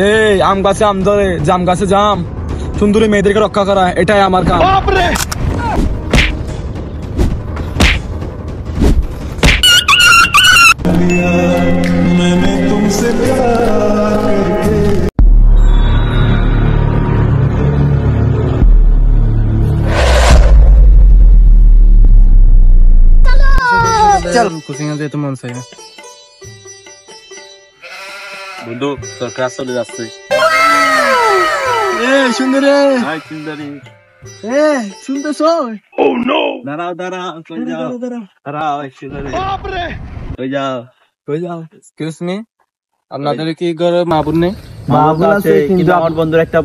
এই আম গাছে আম ধরে, জাম গাছে জাম, সুন্দরী মেয়েদেরকে রক্ষা করা, এটাই আমার কাম। চল কোচিং এ যেতে মন চাই বন্ধু, তোর ক্লাস চলে যাচ্ছে। সুন্দরী, সুন্দরী, শুনতেছ? দাঁড়াও দাঁড়াও, কই যাও? দাঁড়াও, সুন্দরী, কই যাও? এক্সকিউজ মি, আপনাদের কি ঘরে মা বোন নেই? মা বোন আছে, কিন্তু আমার বন্ধুর একটা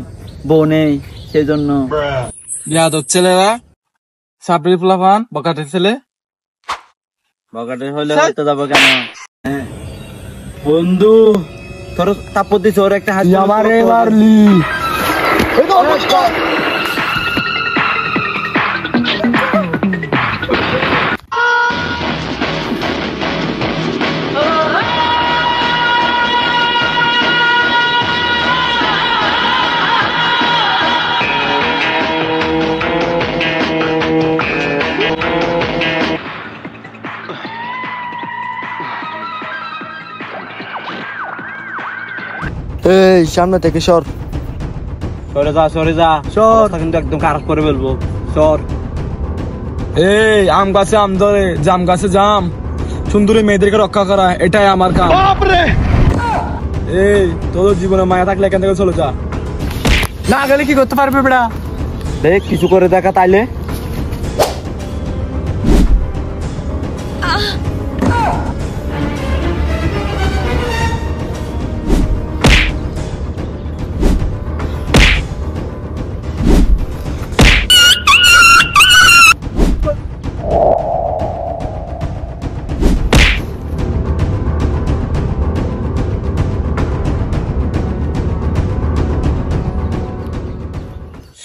বউ নেই, সেই জন্য। বিয়াদব ছেলেরা, সাবরি পোলাপান, বকাটের ছেলে। বকাটে হলে হয়তো যাবো কেন? বন্ধু, তোর তাপর দিছে, ওর একটা হাত আমারে মারলি। এই সামনে থেকে সর, সরে যা, সরে যা, অবস্থা কিন্তু একদম খারাপ করে ফেলবো, সর। এই আম গাছে আম ধরে, জাম গাছে জাম, সুন্দরী মেয়েদেরকে রক্ষা করা, এটাই আমার কাম। এই তোর জীবনে মায়া থাকলে এখান থেকে চলে যা, না গেলে কি করতে পারবে বেড়া? দেখ কিছু করে দেখা তাইলে।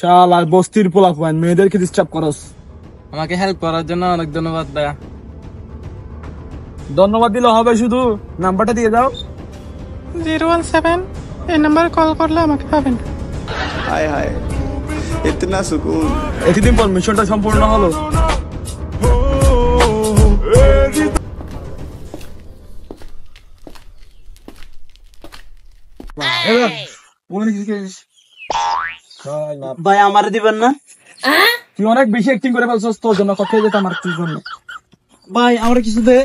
শালা বস্তির পোলাপান মেয়েদেরকে ডিস্টার্ব করস। আমাকে হেল্প করার জন্য অনেক ধন্যবাদ ভাইয়া। ধন্যবাদ দিলে হবে, শুধু নাম্বারটা দিয়ে দাও। 017, এই নাম্বারে কল করলে আমাকে পাবেন। हाय हाय इतना सुकून। এতদিন পর মিশনটা সম্পূর্ণ হলো। ভাই আমারে দিবেন না? তুই অনেক বেশি অ্যাক্টিং করে ফেলছস, তোর জন্য কথা যেতে আমার তোর জন্য। ভাই আমরা কিছু দে।